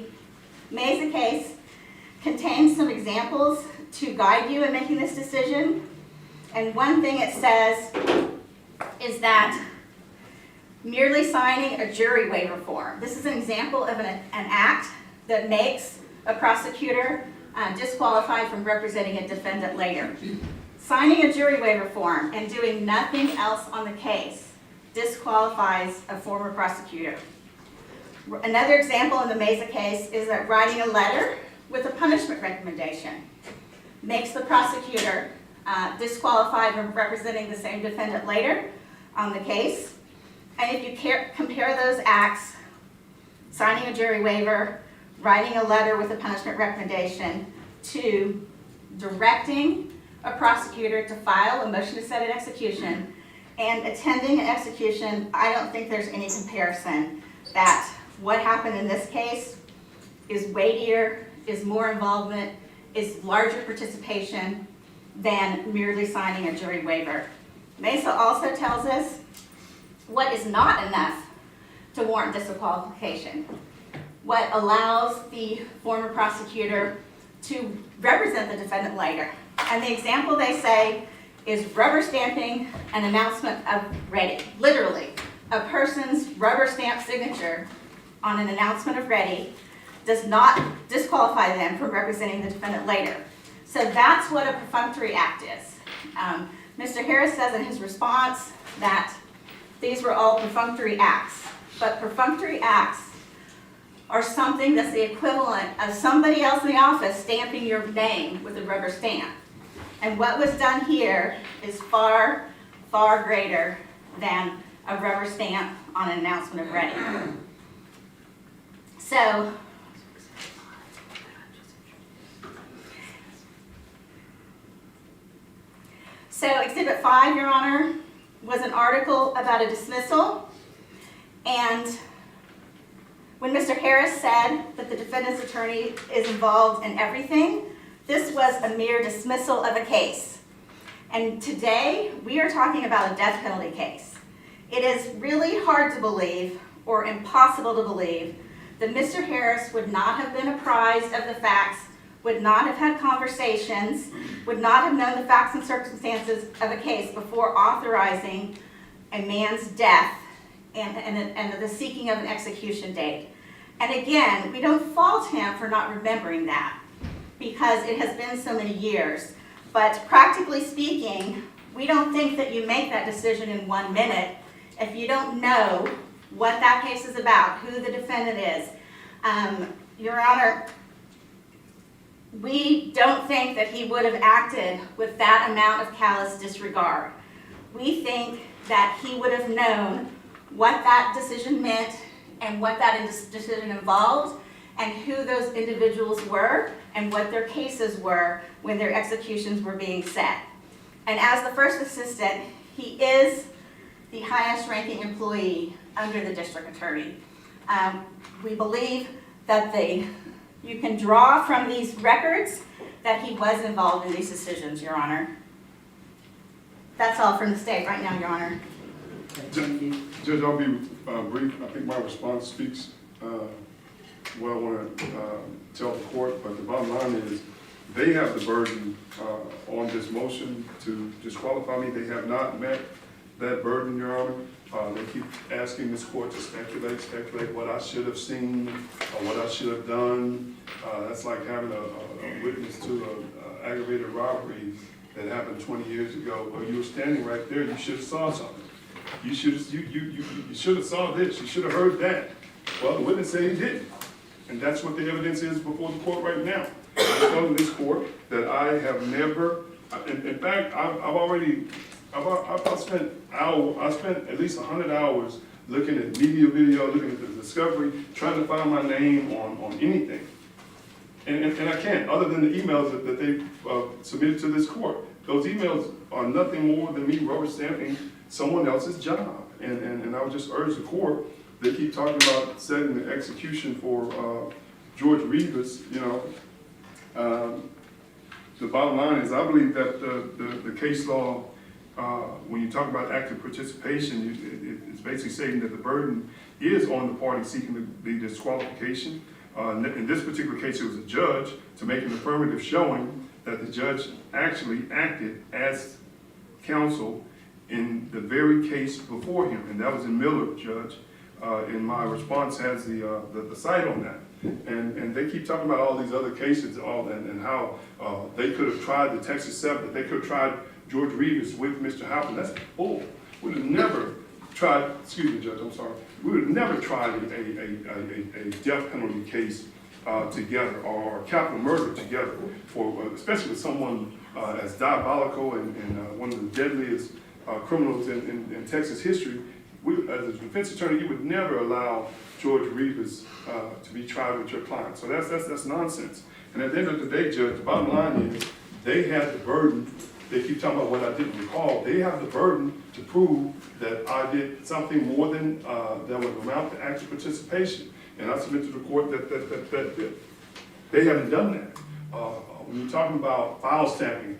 Mesa case contains some examples to guide you in making this decision. And one thing it says is that merely signing a jury waiver form. This is an example of an act that makes a prosecutor disqualified from representing a defendant later. Signing a jury waiver form and doing nothing else on the case disqualifies a former prosecutor. Another example in the Mesa case is that writing a letter with a punishment recommendation makes the prosecutor disqualified from representing the same defendant later on the case. And if you compare those acts, signing a jury waiver, writing a letter with a punishment recommendation, to directing a prosecutor to file a motion to set an execution and attending an execution, I don't think there's any comparison that what happened in this case is weightier, is more involvement, is larger participation than merely signing a jury waiver. Mesa also tells us what is not enough to warrant disqualification. What allows the former prosecutor to represent the defendant later. And the example they say is rubber stamping an announcement of ready. Literally, a person's rubber stamp signature on an announcement of ready does not disqualify them from representing the defendant later. So that's what a perfunctory act is. Mr. Harris says in his response that these were all perfunctory acts, but perfunctory acts are something that's the equivalent of somebody else in the office stamping your name with a rubber stamp. And what was done here is far, far greater than a rubber stamp on an announcement of ready. So Exhibit 5, Your Honor, was an article about a dismissal. And when Mr. Harris said that the defendant's attorney is involved in everything, this was a mere dismissal of a case. And today, we are talking about a death penalty case. It is really hard to believe, or impossible to believe, that Mr. Harris would not have been apprised of the facts, would not have had conversations, would not have known the facts and circumstances of a case before authorizing a man's death and the seeking of an execution date. And again, we don't fault him for not remembering that because it has been so many years. But practically speaking, we don't think that you make that decision in 1 minute if you don't know what that case is about, who the defendant is. Your Honor, we don't think that he would have acted with that amount of callous disregard. We think that he would have known what that decision meant and what that decision involved and who those individuals were and what their cases were when their executions were being set. And as the first assistant, he is the highest ranking employee under the district attorney. We believe that you can draw from these records that he was involved in these decisions, Your Honor. That's all from the state right now, Your Honor. Thank you. Judge, I'll be brief. I think my response speaks what I want to tell the court, but the bottom line is they have the burden on this motion to disqualify me. They have not met that burden, Your Honor. They keep asking this court to speculate what I should have seen or what I should have done. That's like having a witness to an aggravated robbery that happened 20 years ago. Well, you were standing right there, you should have saw something. You should have saw this, you should have heard that. Well, the witness said he didn't. And that's what the evidence is before the court right now. I'm telling this court that I have never, in fact, I've spent at least 100 hours looking at media video, looking at the discovery, trying to find my name on anything. And I can't, other than the emails that they submitted to this court. Those emails are nothing more than me rubber stamping someone else's job. And I would just urge the court, they keep talking about setting the execution for George Rivas, you know. The bottom line is I believe that the case law, when you talk about active participation, it's basically saying that the burden is on the party seeking the disqualification. In this particular case, it was a judge to make an affirmative showing that the judge actually acted as counsel in the very case before him, and that was in Miller, Judge. And my response has the site on that. And they keep talking about all these other cases and how they could have tried the Texas 7, that they could have tried George Rivas with Mr. Halpin. That's bull. We would have never tried, excuse me, Judge, I'm sorry. We would have never tried a death penalty case together or capital murder together, especially with someone as diabolical and one of the deadliest criminals in Texas history. As a defense attorney, you would never allow George Rivas to be tried with your client. So that's nonsense. And at the end of the day, Judge, the bottom line is they had the burden. They keep talking about what I didn't recall. They have the burden to prove that I did something more than that would amount to active participation. And I submit to the court that they haven't done that. When you're talking about file stamping,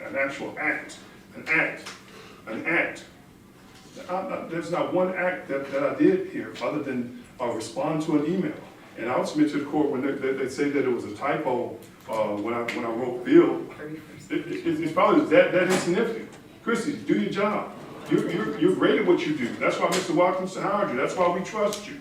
an actual act, an act. There's not one act that I did here other than respond to an email. And I would submit to the court when they say that it was a typo when I wrote bill. It's probably that insignificant. Christy, do your job. You're great at what you do. That's why Mr. Watkins hired you. That's why we trust you.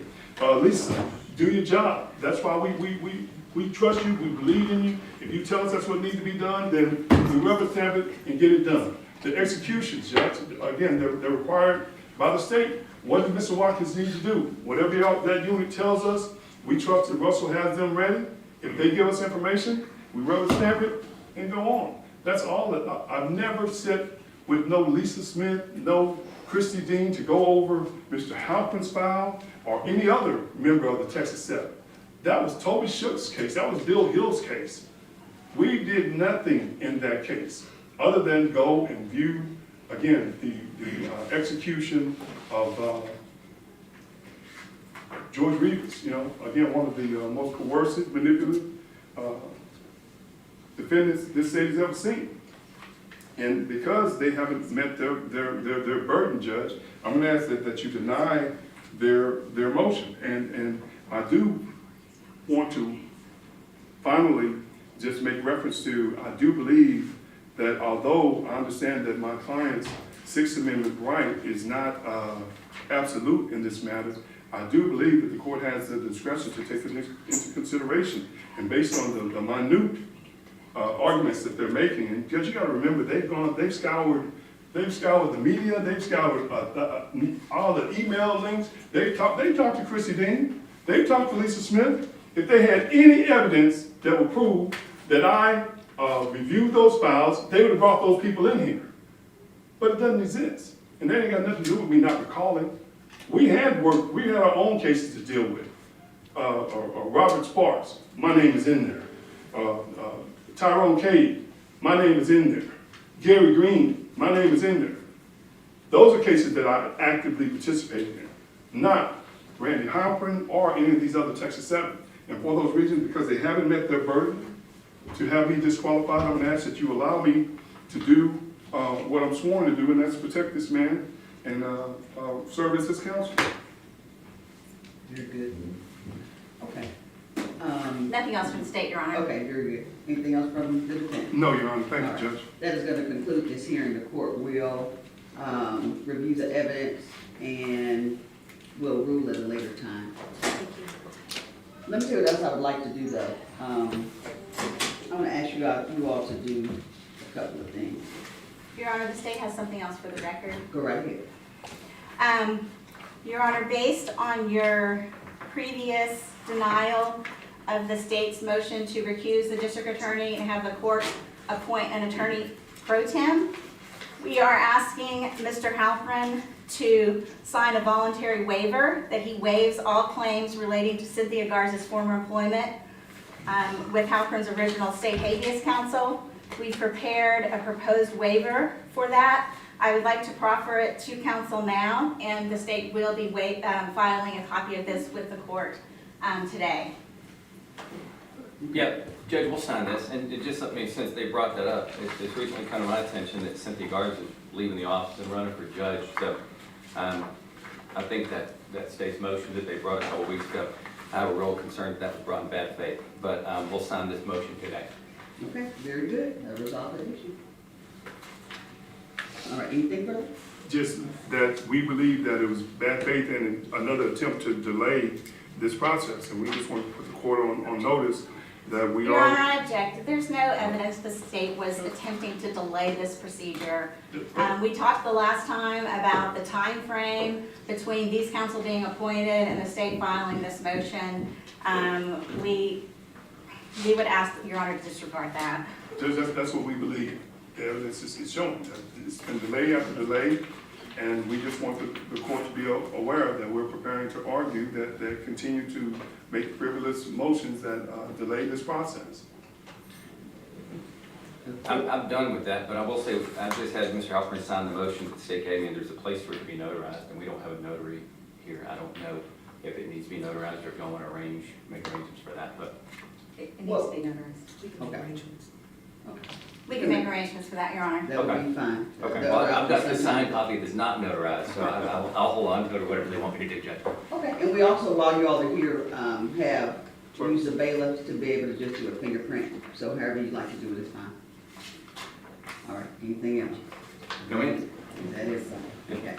Lisa, do your job. That's why we trust you. We believe in you. If you tell us that's what needs to be done, then we rubber stamp it and get it done. The executions, Judge, again, they're required by the state. What does Mr. Watkins need to do? Whatever that unit tells us, we trust that Russell has them ready. If they give us information, we rubber stamp it and go on. That's all that I've never sat with no Lisa Smith, no Christy Dean to go over Mr. Halpin's file or any other member of the Texas 7. That was Toby Shook's case. That was Bill Hill's case. We did nothing in that case other than go and view, again, the execution of George Rivas, you know, again, one of the most coercive, manipulative defendants this state has ever seen. And because they haven't met their burden, Judge, I'm gonna ask that you deny their motion. And I do want to finally just make reference to, I do believe that although I understand that my client's Sixth Amendment right is not absolute in this matter, I do believe that the court has the discretion to take it into consideration. And based on the minute arguments that they're making, and because you got to remember, they've scoured the media, they've scoured all the email links, they talked to Chrissy Dean, they talked to Lisa Smith. If they had any evidence that would prove that I reviewed those files, they would have brought those people in here. But it doesn't exist. And that ain't got nothing to do with me not recalling. We had our own cases to deal with. Robert Sparks, my name is in there. Tyrone Cade, my name is in there. Gary Green, my name is in there. Those are cases that I actively participated in, not Randy Halpin or any of these other Texas 7. And for those reasons, because they haven't met their burden to have me disqualified, I'm gonna ask that you allow me to do what I'm sworn to do, and that's protect this man and serve as his counsel. You're good. Okay. Nothing else from the state, Your Honor. Okay, very good. Anything else from the defense? No, Your Honor, thank All you, right. Judge. That is going to conclude this hearing. The court will review the evidence and we'll rule at a later time. Thank you. Let me tell you what else I would like to do though. I'm gonna ask you all to do a couple of things. Your Honor, the state has something else for the record. Go right ahead. Your Honor, based on your previous denial of the state's motion to recuse the district attorney and have the court appoint an attorney pro tem, we are asking Mr. Halpern to sign a voluntary waiver that he waives all claims relating to Cynthia Garza's former employment with Halpern's original state habeas counsel. We've prepared a proposed waiver for that. I would like to proffer it to council now, and the state will be filing a copy of this with the court today. Yeah, Judge, we'll sign this, and it just, I mean, since they brought that up, it's recently come to my attention that Cynthia Garza is leaving the office and running for judge, so I think that state's motion that they brought a couple weeks ago, I have a real concern that was brought in bad faith, but we'll sign this motion today. Okay, very good. That resolved that issue. All right, anything further? Just that we believe that it was bad faith and another attempt to delay this process, and we just want to put the court on notice that we Your Honor, are. I object. There's no evidence the state was attempting to delay this procedure. We talked the last time about the time frame between these counsel being appointed and the state filing this motion. We would ask Your Honor to disregard that. That's what we believe. The evidence is showing that it's been delay after delay, and we just want the court to be aware that we're preparing to argue that they continue to make frivolous motions that delay this process. I'm done with that, but I will say, I just had Mr. Halpern sign the motion that the state gave me, and there's a place for it to be notarized, and we don't have a notary here. I don't know if it needs to be notarized or if y'all want to make arrangements for that, but It needs to be notarized. Okay. We can make arrangements for that, Your Honor. That would be fine. okay. Well, I've got the signed copy that's not notarized, so I'll hold on to it or whatever they want me to do, Judge. Okay, and we also, while you all are here, have used the bailiff to be able to just do a fingerprint. So however you'd like to do it is fine. All right, anything else? Go in. That is fine, okay.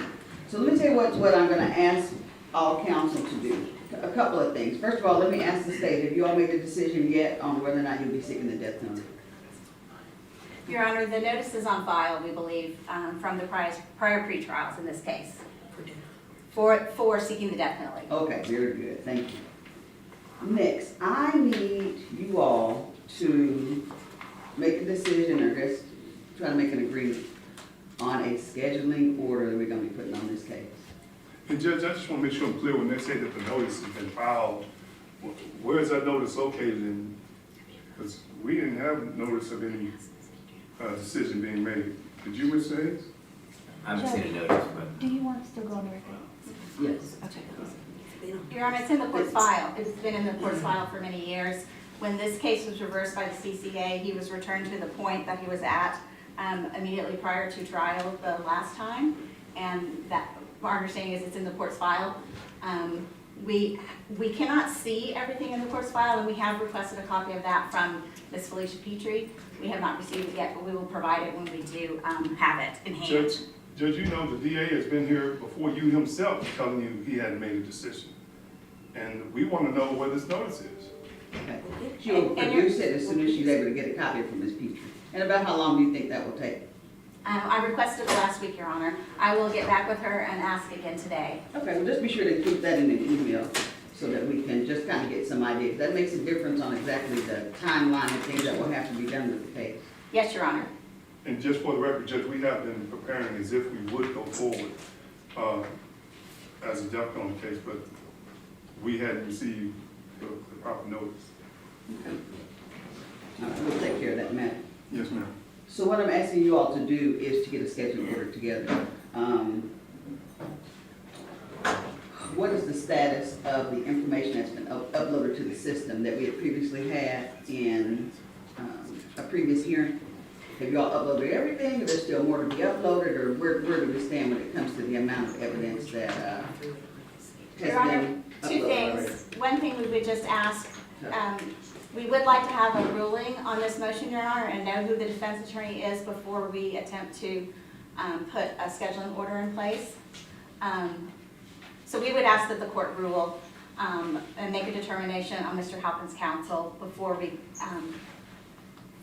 So let me tell you what I'm gonna ask all council to do. A couple of things. First of all, let me ask the state, have you all made a decision yet on whether or not you'll be seeking the death penalty? Your Honor, the notice is on file, we believe, from the prior pretrials in this case, for seeking the death penalty. Okay, very good, thank you. Next, I need you all to make a decision, or just try to make an agreement on a scheduling order that we're gonna be putting on this case. And Judge, I just want to make sure I'm clear, when they say that the notice has been filed, where is that notice located in? Because we didn't have notice of any decision being made. Did you, Ms. Hayes? I haven't seen a notice, but. Do you want us to go on the record? Yes. Your Honor, it's in the court's file. It's been in the court's file for many years. When this case was reversed by the CCA, he was returned to the point that he was at immediately prior to trial the last time. And that, our understanding is it's in the court's file. We cannot see everything in the court's file, and we have requested a copy of that from Ms. Felicia Petrie. We have not received it yet, but we will provide it when we do have it in hand. Judge, you know the DA has been here before you himself telling you he hadn't made a decision. And we want to know where this notice is. Okay. She'll produce it as soon as she's able to get a copy from Ms. Petrie. And about how long do you think that will take? I requested it last week, Your Honor. I will get back with her and ask again today. Okay, well, just be sure to keep that in an email so that we can just kind of get some idea. That makes a difference on exactly the timeline and things that will have to be done with the case. Yes, Your Honor. And just for the record, Judge, we have been preparing as if we would go forward as a death penalty case, but we hadn't received the proper notice. Okay. All right, we'll take care of that matter. Yes, ma'am. So what I'm asking you all to do is to get a schedule order together. What is the status of the information that's been uploaded to the system that we had previously had in a previous hearing? Have you all uploaded everything, or there's still more to be uploaded, or where do we stand when it comes to the amount of evidence that has Your Honor, been two uploaded already? things. One thing we would just ask, we would like to have a ruling on this motion, Your Honor, and know who the defense attorney is before we attempt to put a scheduling order in place. So we would ask that the court rule and make a determination on Mr. Halpin's counsel before we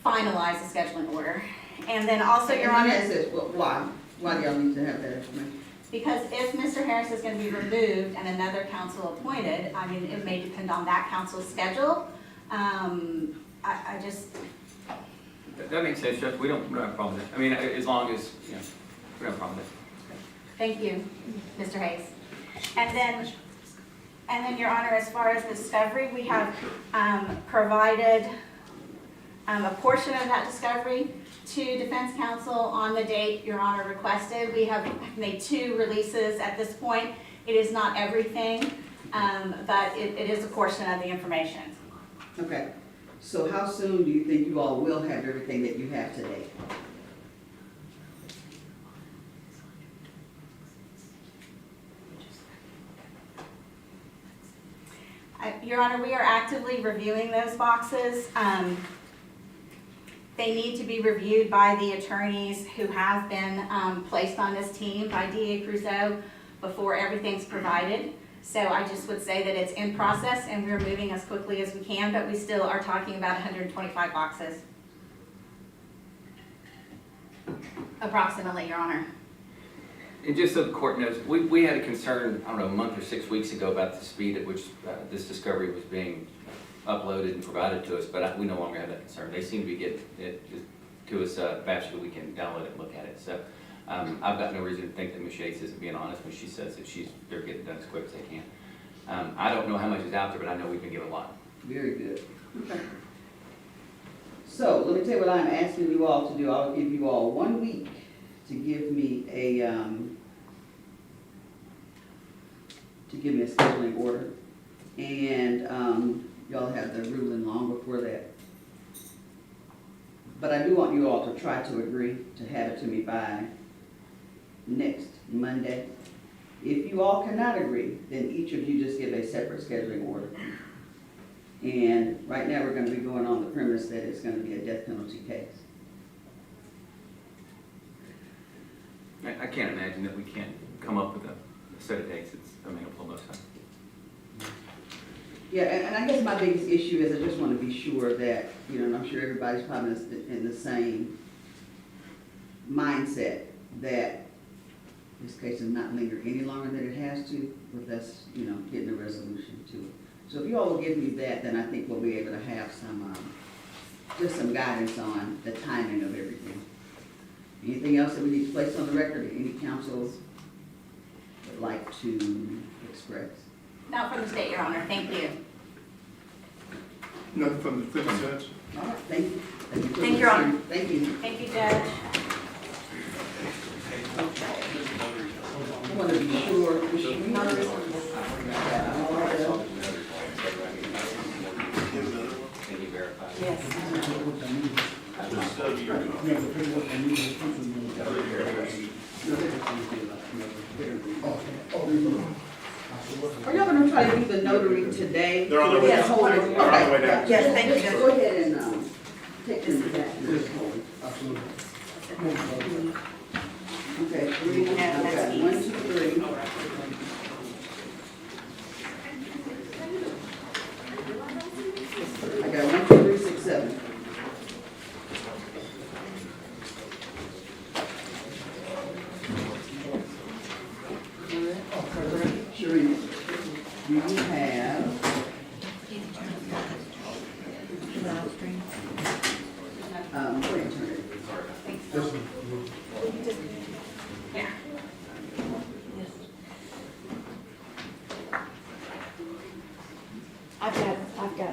finalize the scheduling order. And then also, Your And Honor, let me ask this, why? Why do y'all need to have that information? because if Mr. Harris is going to be removed and another counsel appointed, I mean, it may depend on that counsel's schedule. I just, That makes sense, Judge, we don't have a problem with that. I mean, as long as, you know, we don't have a problem with thank you, Mr. Hayes. And then, Your Honor, as far as discovery, we have provided a portion of that discovery to defense counsel on the date Your Honor requested. We have made 2 releases at this point. It is not everything, but it is a portion of the information. Okay, so how soon do you think you all will have everything that you have today? Your Honor, we are actively reviewing those boxes. They need to be reviewed by the attorneys who have been placed on this team by DA Crusoe before everything's provided. So I just would say that it's in process and we're moving as quickly as we can, but we still are talking about 125 boxes. Approximately, Your Honor. it. And just so the court knows, we had a concern, I don't know, a month or 6 weeks ago about the speed at which this discovery was being uploaded and provided to us, but we no longer have that concern. They seem to be getting it to us faster than we can download it and look at it. So I've got no reason to think that Ms. Yates isn't being honest when she says that they're getting it done as quick as they can. I don't know how much is out there, but I know we've been getting a lot. Very good. Okay. So, let me tell you what I'm asking you all to do. I'll give you all 1 week to give me a scheduling order. And, y'all have the ruling long before that. But I do want you all to try to agree to have it to me by next Monday. If you all cannot agree, then each of you just give a separate scheduling order. And right now, we're gonna be going on the premise that it's gonna be a death penalty case. I can't imagine that we can't come up with a set of dates that's amenable most times. Yeah, and I guess my biggest issue is I just wanna be sure that, you know, and I'm sure everybody's probably in the same mindset, that this case does not linger any longer than it has to, with us, you know, getting a resolution to it. So if you all will give me that, then I think we'll be able to have some, just some guidance on the timing of everything. Anything else that we need to place on the record, any councils would like to express? Not from the state, Your Honor. Thank you. Nothing from the defense judge? All right, thank you. Thank you, Your Honor. Thank you. Thank you, Judge. I want to be sure. Can you verify? Yes. Are y'all gonna try to do the notary today? They're on their way Yes, down. hold it. They're on their way down. Yes, thank you, Just Judge. Go ahead and, take them back. Okay, three, No, that's okay, easy. 1, 2, 3. I got 1, 2, 3, 6, 7. Shereen, do you have? Wait a minute. Yeah. I've got